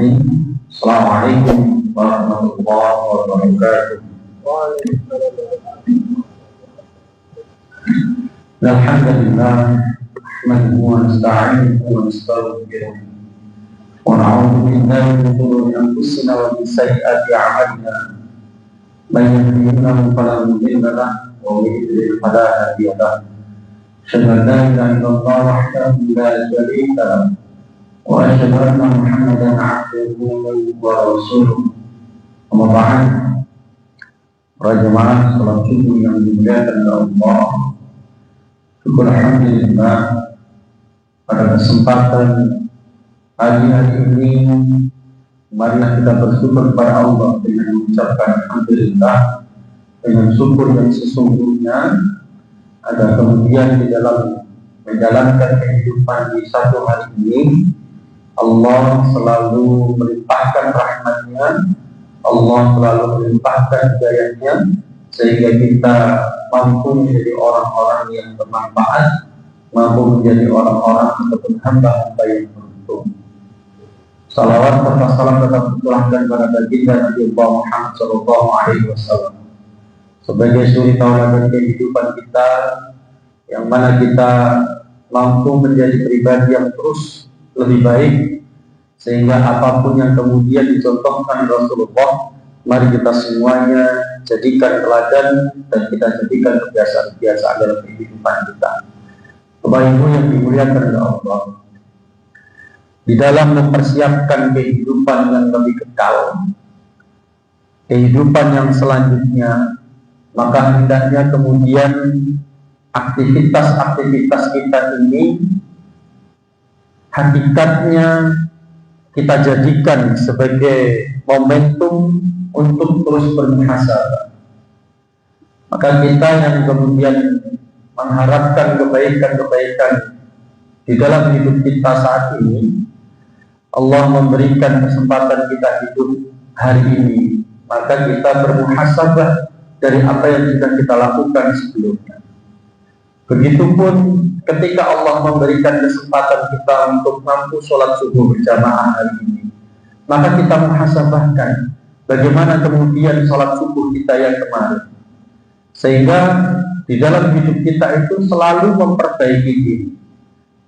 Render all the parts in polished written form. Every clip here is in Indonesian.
Assalamualaikum warahmatullahi wabarakatuh. Alhamdulillah, nahmaduhu wa nasta'inuhu wa nastaghfiruh wa na'udzu billahi min shururi anfusina wa min sayyiati a'malina. Man yahdihillahu fala mudilla lahu wa man yudlil fala hadiya lahu. Asyhadu an la ilaha illallah wahdahu la syarika lahu wa asyhadu anna Muhammadan 'abduhu wa rasuluh. Amma ba'd. Para jemaah salat subuh yang dimuliakan oleh Allah. Syukur alhamdulillah, pada kesempatan hari ini marilah kita bersyukur kepada Allah dengan mengucapkan alhamdulillah dengan syukur yang sesungguhnya, agar kemudian di dalam menjalankan kehidupan di satu hari ini Allah selalu melimpahkan rahmat-Nya, Allah selalu melimpahkan hidayah-Nya, sehingga kita mampu menjadi orang-orang yang bermanfaat, mampu menjadi orang-orang ataupun hamba-hamba yang beruntung. Salawat serta salam tetap tercurahkan kepada baginda Nabi Muhammad SAW sebagai suri tauladan kehidupan kita, yang mana kita mampu menjadi pribadi yang terus lebih baik, sehingga apapun yang kemudian dicontohkan Rasulullah, mari kita semuanya jadikan teladan dan kita jadikan kebiasaan-kebiasaan dalam kehidupan kita. Bapak Ibu yang dimuliakan oleh Allah, di dalam mempersiapkan kehidupan yang lebih kekal, kehidupan yang selanjutnya, maka hendaknya kemudian aktivitas-aktivitas kita ini hakikatnya kita jadikan sebagai momentum untuk terus bermuhasabah. Maka kita yang kemudian mengharapkan kebaikan-kebaikan di dalam hidup kita saat ini, Allah memberikan kesempatan kita hidup hari ini, maka kita bermuhasabah dari apa yang sudah kita lakukan sebelumnya. Begitupun ketika Allah memberikan kesempatan kita untuk mampu sholat subuh berjamaah hari ini, maka kita muhasabahkan bagaimana kemudian sholat subuh kita yang kemarin, sehingga di dalam hidup kita itu selalu memperbaiki diri.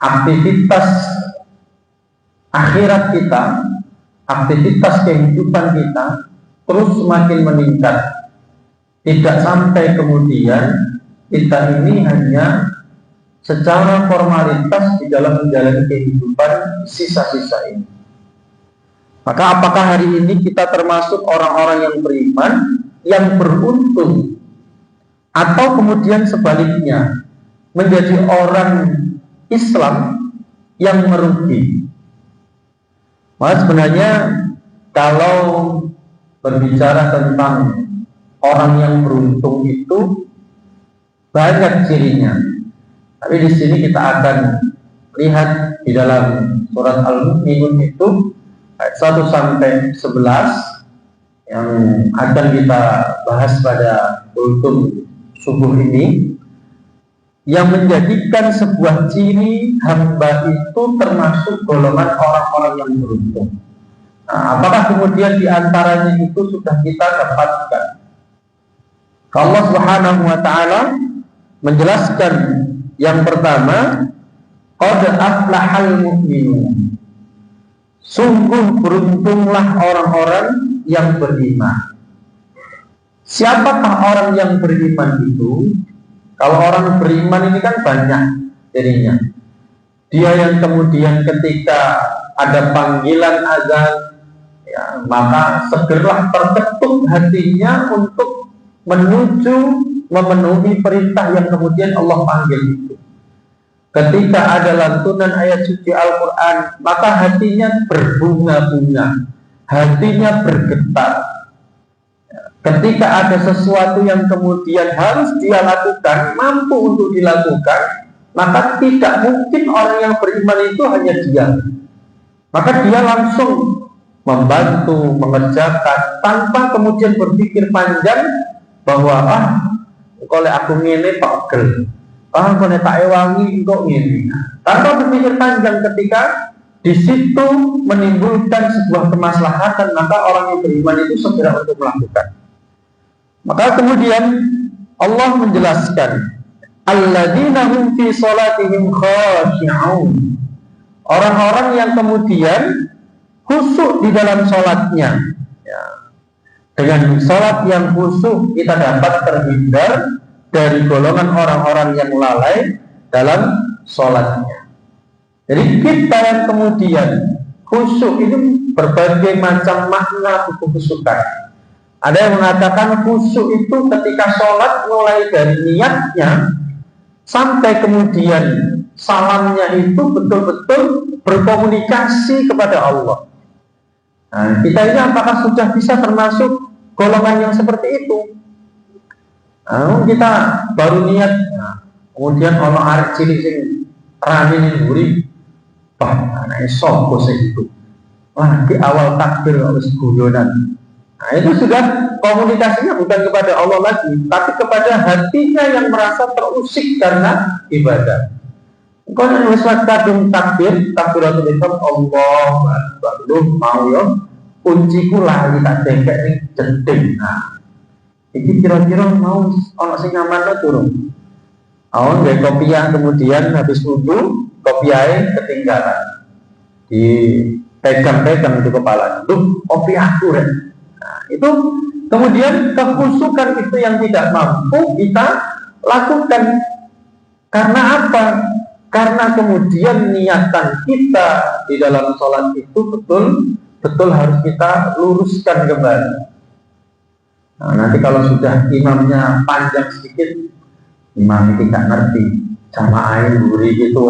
Aktivitas akhirat kita, aktivitas kehidupan kita terus semakin meningkat. Tidak sampai kemudian kita ini hanya secara formalitas di dalam menjalani kehidupan sisa-sisa ini. Maka apakah hari ini kita termasuk orang-orang yang beriman, yang beruntung, atau kemudian sebaliknya menjadi orang Islam yang merugi? Maka sebenarnya kalau berbicara tentang orang yang beruntung itu banyak cirinya. Tapi di sini kita akan lihat di dalam surat Al-Mu'minun itu ayat 1 sampai 11 yang akan kita bahas pada kultum subuh ini, yang menjadikan sebuah ciri hamba itu termasuk golongan orang-orang yang beruntung. Nah, apakah kemudian diantaranya itu sudah kita dapatkan? Allah Subhanahu wa Ta'ala menjelaskan yang pertama, qad aflahal mu'minun, sungguh beruntunglah orang-orang yang beriman. Siapakah orang yang beriman itu? Kalau orang beriman ini kan banyak jadinya. Dia yang kemudian ketika ada panggilan azan, ya, maka segeralah terketuk hatinya untuk memenuhi perintah yang kemudian Allah panggil itu. Ketika ada lantunan ayat suci Al-Quran, maka hatinya berbunga-bunga, hatinya bergetar. Ketika ada sesuatu yang kemudian harus dia lakukan, mampu untuk dilakukan, maka tidak mungkin orang yang beriman itu hanya diam. Maka dia langsung membantu, mengerjakan, tanpa kemudian berpikir panjang bahwa kalau aku ngene pegel, kalau tak ewangi kok ngene. Tanpa berpikir panjang ketika di situ menimbulkan sebuah kemaslahatan, maka orang yang beriman itu segera untuk melakukan. Maka kemudian Allah menjelaskan, alladzina hum fi sholatihim khashi'un, orang-orang yang kemudian khusyuk di dalam sholatnya. Ya. Dengan sholat yang khusyuk kita dapat terhindar dari golongan orang-orang yang lalai dalam sholatnya. Jadi kita yang kemudian khusyuk itu berbagai macam makna khusyukan. Ada yang mengatakan khusyuk itu ketika sholat mulai dari niatnya sampai kemudian salamnya itu betul-betul berkomunikasi kepada Allah. Nah, kita ini apakah sudah bisa termasuk golongan yang seperti itu? Nah, kita baru niat, kemudian ono arek cilik sing rame ning mburi, anake sapa sing itu? Di awal takbir harus guyonan. Nah, itu sudah komunikasinya bukan kepada Allah lagi, tapi kepada hatinya yang merasa terusik karena ibadah. Kalau wis kadung takbiratul ihram, Allahu Akbar, lu mau yo kunciku lali tak dengkek ning jeding. Nah, iki kira-kira mau ono sing ngamanno durung? Awon gawe kopiah, kemudian habis wudu kopiahe ketinggalan. Dipegang-pegang di kepala. Duh, kopiahku rek. Nah, itu kemudian kekhusukan itu yang tidak mampu kita lakukan. Karena apa? Karena kemudian niatan kita di dalam sholat itu betul harus kita luruskan kembali. Nah, nanti kalau sudah imamnya panjang sedikit, imam itu tidak ngerti, jamaah buri gitu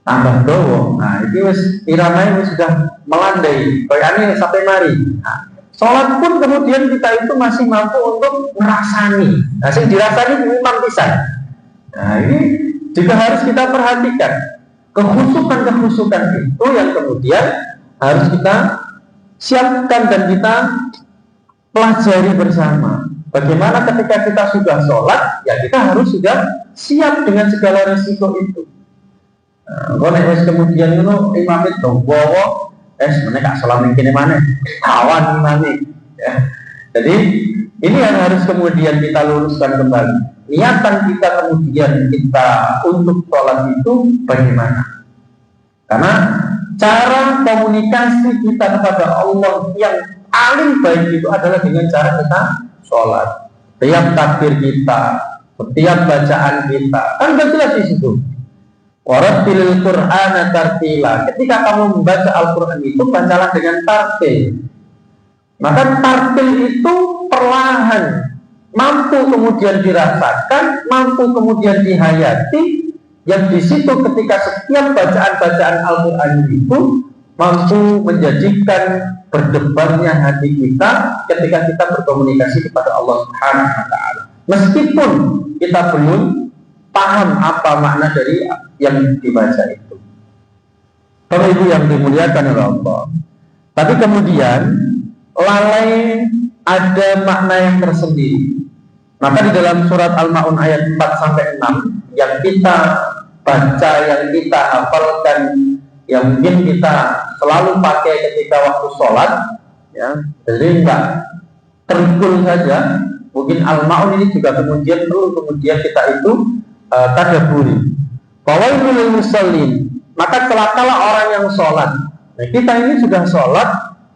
tambah dowo. Nah, itu iramanya sudah melandai, kayaknya sampai mari. Nah, sholat pun kemudian kita itu masih mampu untuk merasani. Nah, yang dirasani imam pisan. Nah, ini juga harus kita perhatikan. Kekhusukan itu yang kemudian harus kita siapkan dan kita pelajari bersama. Bagaimana ketika kita sudah sholat, ya kita harus sudah siap dengan segala risiko itu. Kemudian itu imam itu bawa, mereka sholat mungkin mana, kawan imam. Ya. Jadi ini yang harus kemudian kita luruskan kembali. Niatan kita kemudian kita untuk sholat itu bagaimana? Karena cara komunikasi kita kepada Allah yang paling baik itu adalah dengan cara kita sholat. Setiap takbir kita, setiap bacaan kita, kan jelas di situ. Warattilil Qur'ana tartila. Ketika kamu membaca Al-Quran itu bacalah dengan tartil. Maka tartil itu perlahan, mampu kemudian dirasakan, mampu kemudian dihayati. Yang di situ ketika setiap bacaan-bacaan Al-Quran itu mampu menjadikan berdebarnya hati kita ketika kita berkomunikasi kepada Allah Subhanahu wa Ta'ala. Meskipun kita belum paham apa makna dari yang dibaca itu. Bapak Ibu yang dimuliakan oleh Allah. Tapi kemudian lalai ada makna yang tersendiri. Maka di dalam surat Al-Ma'un ayat 4-6 yang kita baca, yang kita hafalkan, yang mungkin kita selalu pakai ketika waktu sholat, ya, jadi enggak terikul saja. Mungkin Al-Ma'un ini juga kemudian perlu kemudian kita itu tadabburi. Fawailul lil musallin, maka celakalah orang yang sholat. Nah, kita ini sudah sholat,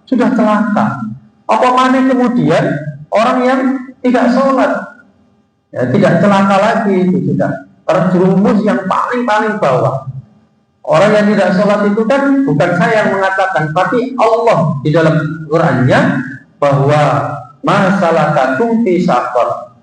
sudah celaka. Apa mana kemudian orang yang tidak sholat? Ya, tidak celaka lagi, itu sudah terjerumus yang paling bawah. Orang yang tidak sholat itu kan bukan saya yang mengatakan, tapi Allah di dalam Qur'annya bahwa masalakatum fi saqar.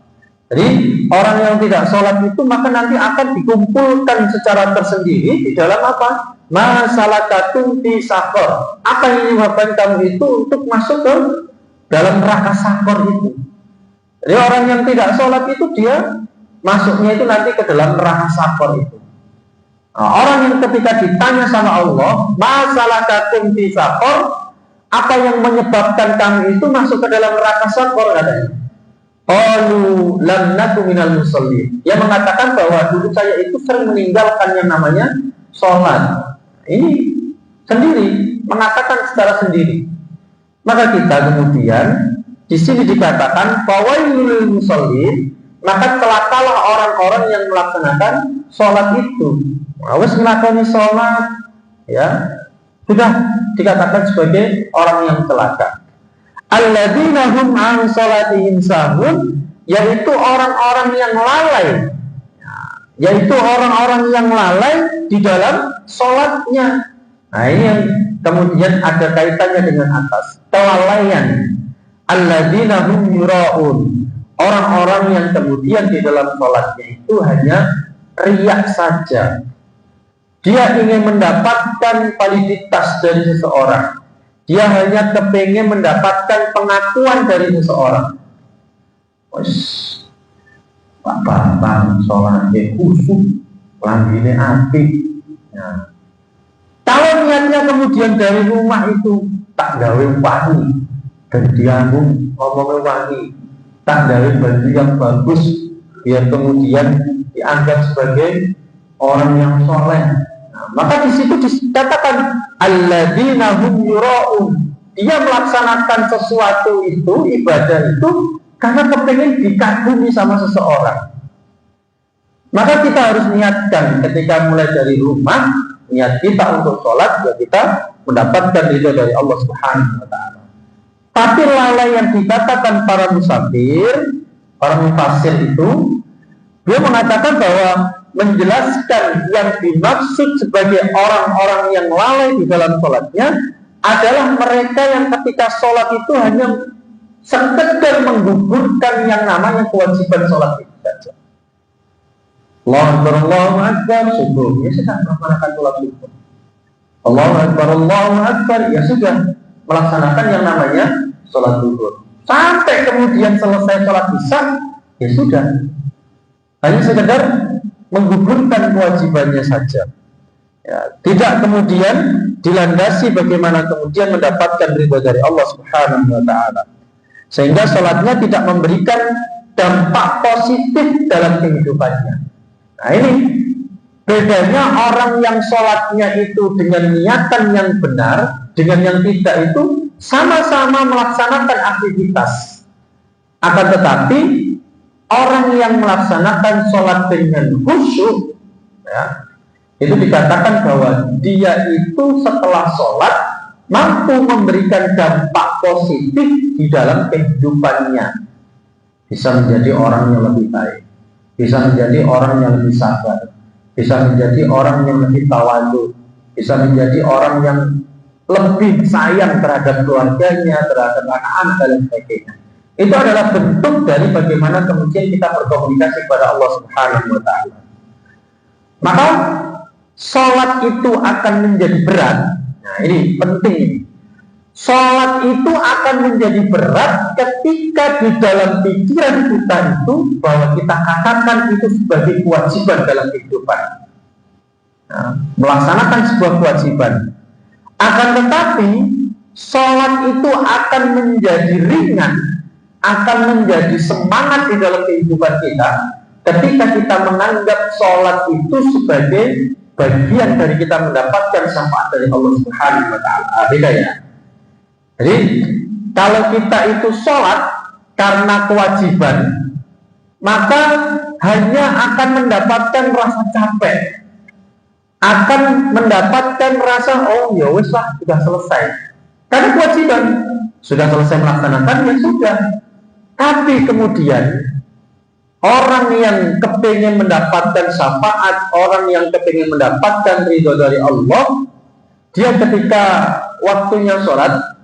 Jadi orang yang tidak sholat itu maka nanti akan dikumpulkan secara tersendiri di dalam apa? Masalakatum fi saqar. Apa yang menyebabkan kamu itu untuk masuk ke dalam neraka sakor itu? Jadi orang yang tidak sholat itu dia masuknya itu nanti ke dalam neraka sakor itu. Nah, orang yang ketika ditanya sama Allah, masalakatum fi saqar, apa yang menyebabkan kamu itu masuk ke dalam neraka sakor, katanya. Qalu lam naku minal musallin. Dia mengatakan bahwa dulu saya itu sering meninggalkan yang namanya sholat. Ini sendiri, mengatakan secara sendiri. Maka kita kemudian di sini dikatakan fawailul musallin, maka celakalah orang-orang yang melaksanakan sholat itu. Harus melakukan sholat, ya sudah dikatakan sebagai orang yang celaka. Alladzina hum an sholatihim sahun, yaitu orang-orang yang lalai, yaitu orang-orang yang lalai di dalam sholatnya. Nah ini yang kemudian ada kaitannya dengan atas, kelalaian. Alladzina hum yura'un, orang-orang yang kemudian di dalam sholatnya itu hanya riak saja. Dia ingin mendapatkan validitas dari seseorang, dia hanya kepingin mendapatkan pengakuan dari seseorang. Pak Bambang sholatnya khusyuk, langgine apik. Nah, kalau niatnya kemudian dari rumah itu tak gawe wangi, dan dia ngomongnya wangi, tak gawe baju yang bagus, biar kemudian dianggap sebagai orang yang soleh. Nah, maka di situ dikatakan alladzina hum yura'un, dia melaksanakan sesuatu itu, ibadah itu karena kepengen dikagumi sama seseorang. Maka kita harus niatkan ketika mulai dari rumah, niat kita untuk sholat, ya kita mendapatkan ridho dari Allah Subhanahu wa Ta'ala. Tapi lalai yang dikatakan para musafir, para mufasir itu, dia mengatakan bahwa menjelaskan yang dimaksud sebagai orang-orang yang lalai di dalam sholatnya adalah mereka yang ketika sholat itu hanya sekedar menggugurkan yang namanya kewajiban sholat itu saja. Allahu Akbar, subuh, ya sudah melaksanakan sholat subuh. Allahu Akbar, ya sudah melaksanakan yang namanya sholat zuhur. Sampai kemudian selesai sholat isya, ya sudah, hanya sekedar menggugurkan kewajibannya saja. Ya, tidak kemudian dilandasi bagaimana kemudian mendapatkan ridho dari Allah Subhanahu wa Ta'ala, sehingga sholatnya tidak memberikan dampak positif dalam kehidupannya. Nah ini bedanya orang yang sholatnya itu dengan niatan yang benar, dengan yang tidak itu sama-sama melaksanakan aktivitas. Akan tetapi orang yang melaksanakan sholat dengan khusyuk, ya, itu dikatakan bahwa dia itu setelah sholat mampu memberikan dampak positif di dalam kehidupannya. Bisa menjadi orang yang lebih baik, bisa menjadi orang yang lebih sabar, bisa menjadi orang yang lebih tawadhu, bisa menjadi orang yang lebih sayang terhadap keluarganya, terhadap anak-anak dan sebagainya. Itu adalah bentuk dari bagaimana kemudian kita berkomunikasi kepada Allah Subhanahu wa Ta'ala. Maka sholat itu akan menjadi berat. Nah ini penting. Sholat itu akan menjadi berat ketika di dalam pikiran kita itu bahwa kita katakan itu sebagai kewajiban dalam kehidupan. Nah, melaksanakan sebuah kewajiban. Akan tetapi sholat itu akan menjadi ringan, akan menjadi semangat di dalam kehidupan kita ketika kita menganggap sholat itu sebagai bagian dari kita mendapatkan syafaat dari Allah Subhanahu wa Ta'ala. Beda ya. Jadi kalau kita itu sholat karena kewajiban, maka hanya akan mendapatkan rasa capek, akan mendapatkan rasa oh ya wes lah sudah selesai. Karena kewajiban sudah selesai melaksanakan ya sudah. Tapi kemudian orang yang kepingin mendapatkan syafaat, orang yang kepingin mendapatkan ridho dari Allah, dia ketika waktunya sholat,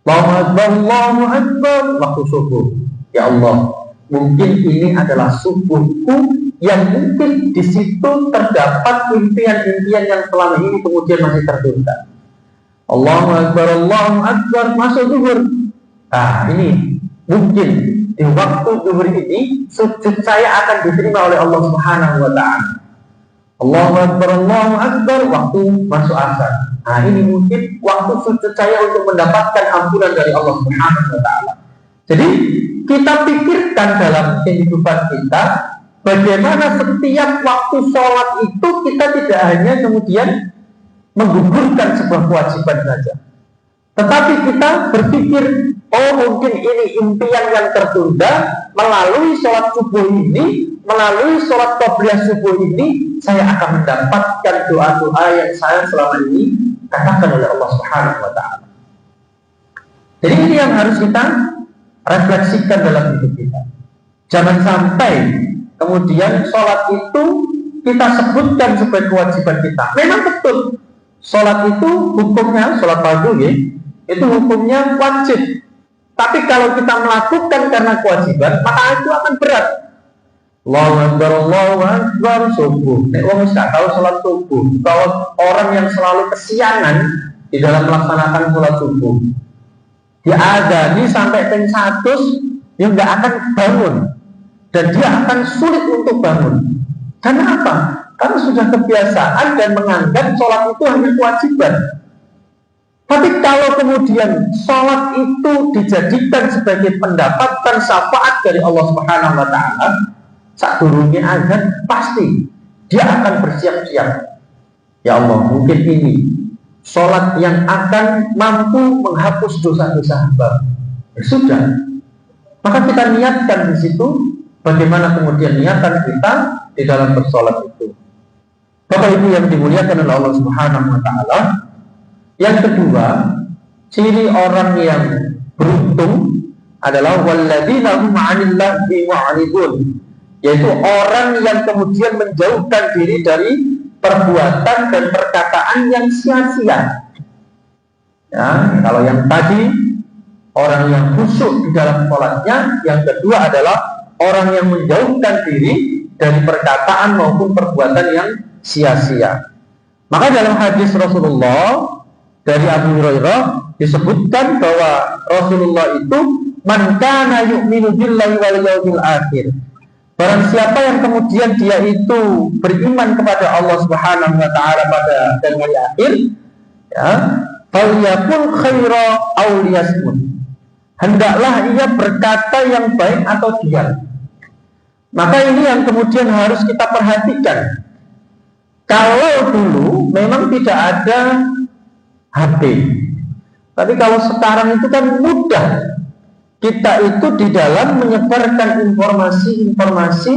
Allahu Akbar, waktu subuh, ya Allah, mungkin ini adalah subuhku yang mungkin di situ terdapat impian-impian yang selama ini kemudian masih tertunda. Allahu Akbar, masuk zuhur. Nah ini mungkin di waktu zuhur ini sujud saya akan diterima oleh Allah Subhanahu wa Ta'ala. Allahu Akbar, waktu masuk asar. Nah ini mungkin waktu sujud saya untuk mendapatkan ampunan dari Allah Subhanahu wa Ta'ala. Jadi kita pikirkan dalam kehidupan kita bagaimana setiap waktu sholat itu kita tidak hanya kemudian menggugurkan sebuah kewajiban saja. Tetapi kita berpikir, oh mungkin ini impian yang tertunda, melalui sholat subuh ini, melalui sholat qobliyah subuh ini, saya akan mendapatkan doa-doa yang saya selama ini katakan oleh Allah Subhanahu wa Ta'ala. Jadi ini yang harus kita refleksikan dalam hidup kita. Jangan sampai kemudian sholat itu kita sebutkan sebagai kewajiban kita. Memang betul, sholat itu hukumnya, sholat fardu ya, itu hukumnya wajib. Tapi kalau kita melakukan karena kewajiban, maka itu akan berat. Allahu Akbar subuh. Nek wong wis gak tahu sholat subuh. Kalau orang yang selalu kesiangan di dalam melaksanakan sholat subuh, diadani sampai ping 100, dia nggak akan bangun dan dia akan sulit untuk bangun. Karena apa? Karena sudah kebiasaan dan menganggap sholat itu hanya kewajiban. Tapi kalau kemudian sholat itu dijadikan sebagai pendapatan syafaat dari Allah Subhanahu wa Ta'ala, saat turunnya azan pasti dia akan bersiap-siap. Ya Allah, mungkin ini sholat yang akan mampu menghapus dosa-dosa hamba. Ya sudah, maka kita niatkan di situ. Bagaimana kemudian niatan kita di dalam bersolat itu. Bapak Ibu yang dimuliakan oleh Allah Subhanahu wa Ta'ala. Yang kedua, ciri orang yang beruntung adalah walladzina hum 'anil lagwi mu'ridun, yaitu orang yang kemudian menjauhkan diri dari perbuatan dan perkataan yang sia-sia. Ya, kalau yang tadi orang yang khusyuk di dalam sholatnya, yang kedua adalah orang yang menjauhkan diri dari perkataan maupun perbuatan yang sia-sia. Maka dalam hadis Rasulullah dari Abu Hurairah disebutkan bahwa Rasulullah itu man kana yu'minu billahi wal yawmil akhir. Barang siapa yang kemudian dia itu beriman kepada Allah Subhanahu wa Ta'ala pada hari akhir, ya, falyakul khaira aw liyasmut. Hendaklah ia berkata yang baik atau diam. Maka ini yang kemudian harus kita perhatikan. Kalau dulu memang tidak ada HP, tapi kalau sekarang itu kan mudah. Kita itu di dalam menyebarkan informasi-informasi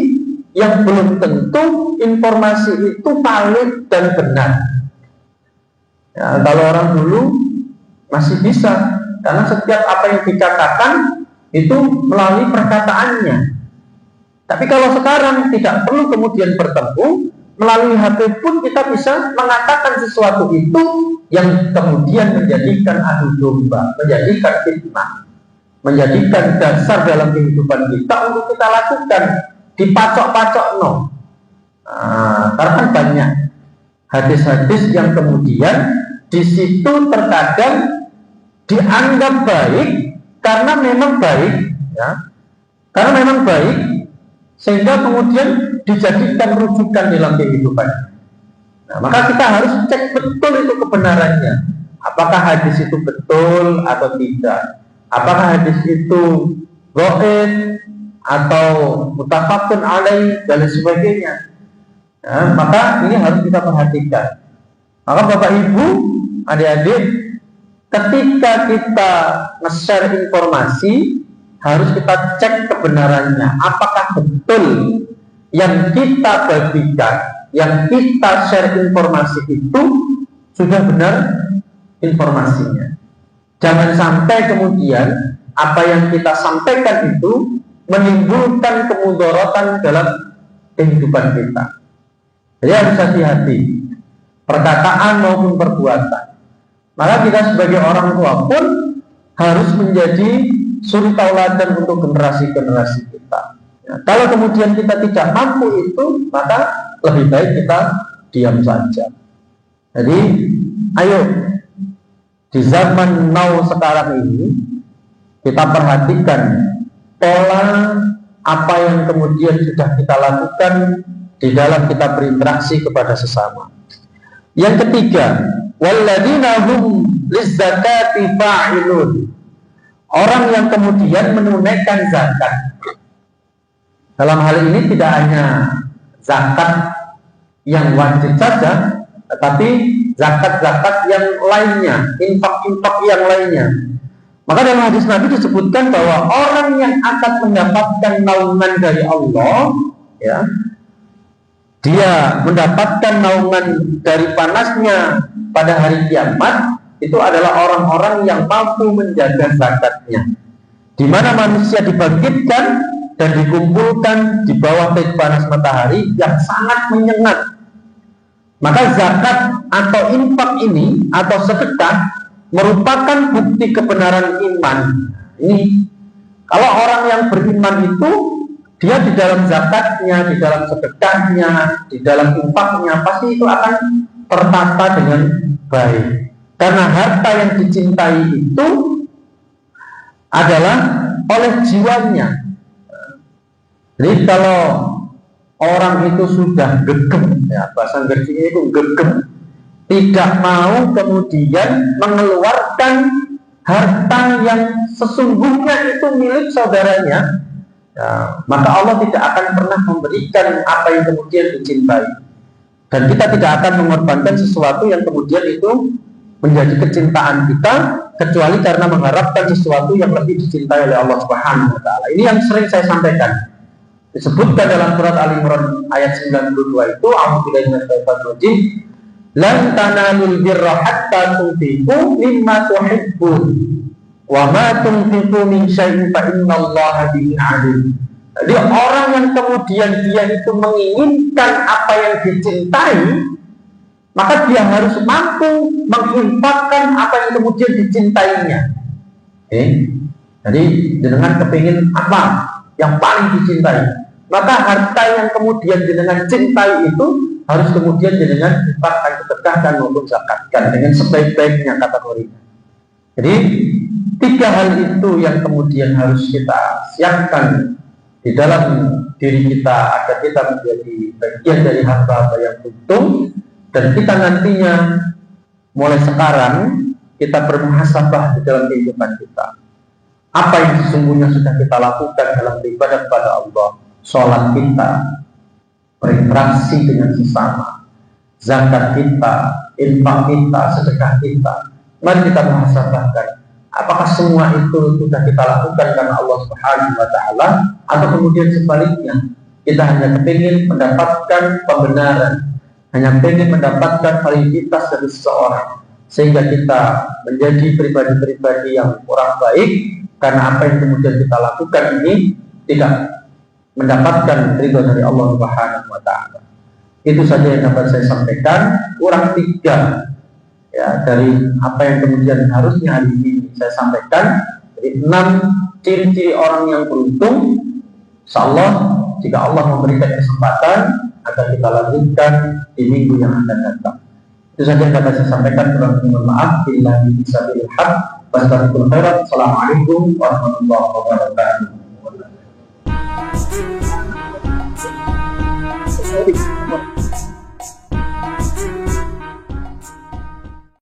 yang belum tentu informasi itu valid dan benar. Ya, kalau orang dulu masih bisa, karena setiap apa yang dikatakan itu melalui perkataannya. Tapi kalau sekarang tidak perlu kemudian bertemu, melalui HP pun kita bisa mengatakan sesuatu itu yang kemudian menjadikan adu domba, menjadikan fitnah, menjadikan dasar dalam kehidupan kita untuk kita lakukan, dipacok-pacok no. Karena kan banyak hadis-hadis yang kemudian di situ terkadang dianggap baik karena memang baik, ya, karena memang baik, sehingga kemudian dijadikan rujukan dalam kehidupan. Nah, maka kita harus cek betul itu kebenarannya. Apakah hadis itu betul atau tidak? Apakah hadis itu dhaif atau muttafaqun alaih dan sebagainya? Nah, maka ini harus kita perhatikan. Maka Bapak Ibu, adik-adik, ketika kita nge-share informasi, harus kita cek kebenarannya. Apakah betul yang kita bagikan, yang kita share informasi itu sudah benar informasinya. Jangan sampai kemudian apa yang kita sampaikan itu menimbulkan kemudaratan dalam kehidupan kita. Jadi harus hati-hati, perkataan maupun perbuatan. Maka kita sebagai orang tua pun harus menjadi suri tauladan untuk generasi-generasi kita. Ya, kalau kemudian kita tidak mampu itu, maka lebih baik kita diam saja. Jadi, ayo di zaman now sekarang ini kita perhatikan pola apa yang kemudian sudah kita lakukan di dalam kita berinteraksi kepada sesama. Yang ketiga, walladzina hum lizzakati fa'ilun. Orang yang kemudian menunaikan zakat. Dalam hal ini tidak hanya zakat yang wajib saja, tetapi zakat-zakat yang lainnya, infak-infak yang lainnya. Maka dalam hadis Nabi disebutkan bahwa orang yang akan mendapatkan naungan dari Allah, ya, dia mendapatkan naungan dari panasnya pada hari kiamat, itu adalah orang-orang yang mampu menjaga zakatnya. Di mana manusia dibangkitkan dan dikumpulkan di bawah terik panas matahari yang sangat menyengat. Maka zakat atau infak ini atau sedekah merupakan bukti kebenaran iman. Ini kalau orang yang beriman itu dia di dalam zakatnya, di dalam sedekahnya, di dalam infaknya pasti itu akan tertata dengan baik. Karena harta yang dicintai itu adalah oleh jiwanya. Jadi kalau orang itu sudah gegem, ya bahasa Inggrisnya itu gegem, tidak mau kemudian mengeluarkan harta yang sesungguhnya itu milik saudaranya, ya, maka Allah tidak akan pernah memberikan apa yang kemudian dicintai. Dan kita tidak akan mengorbankan sesuatu yang kemudian itu menjadi kecintaan kita, kecuali karena mengharapkan sesuatu yang lebih dicintai oleh Allah Subhanahu wa Ta'ala. Ini yang sering saya sampaikan. Disebutkan dalam surat Al-Imran ayat 92 itu, a'udzubillahi minasyaitonir rajim, lan tanalul birra hatta tunfiqu mimma tuhibbun wa ma tunfiqu min syai'in fa innallaha bihi alim. Jadi orang yang kemudian dia itu menginginkan apa yang dicintai, maka dia harus mampu menginfakkan apa yang kemudian dicintainya. Jadi dengan kepingin apa yang paling dicintai, maka harta yang kemudian dengan cintai itu harus kemudian dengan infakkan, sedekahkan maupun zakatkan dengan sebaik-baiknya kategorinya. Jadi 3 hal itu yang kemudian harus kita siapkan di dalam diri kita agar kita menjadi bagian dari hamba-hamba yang untung, dan kita nantinya mulai sekarang kita bermuhasabah di dalam kehidupan kita. Apa yang sesungguhnya sudah kita lakukan dalam ibadah kepada Allah, sholat kita, berinteraksi dengan sesama, zakat kita, infak kita, sedekah kita. Mari kita muhasabahkan, apakah semua itu sudah kita lakukan karena Allah Subhanahu wa Ta'ala, atau kemudian sebaliknya kita hanya kepingin mendapatkan pembenaran, hanya ingin mendapatkan validitas dari seseorang, sehingga kita menjadi pribadi-pribadi yang kurang baik karena apa yang kemudian kita lakukan ini tidak mendapatkan ridho dari Allah Subhanahu wa Ta'ala. Itu saja yang dapat saya sampaikan, kurang 3 ya dari apa yang kemudian harusnya hari ini saya sampaikan. Jadi 6 ciri-ciri orang yang beruntung. Insyaallah jika Allah memberikan kesempatan akan kita lanjutkan di minggu yang akan datang. Itu saja yang dapat saya sampaikan. Mohon maaf bila bisa dilihat. Wassalamualaikum warahmatullahi wabarakatuh.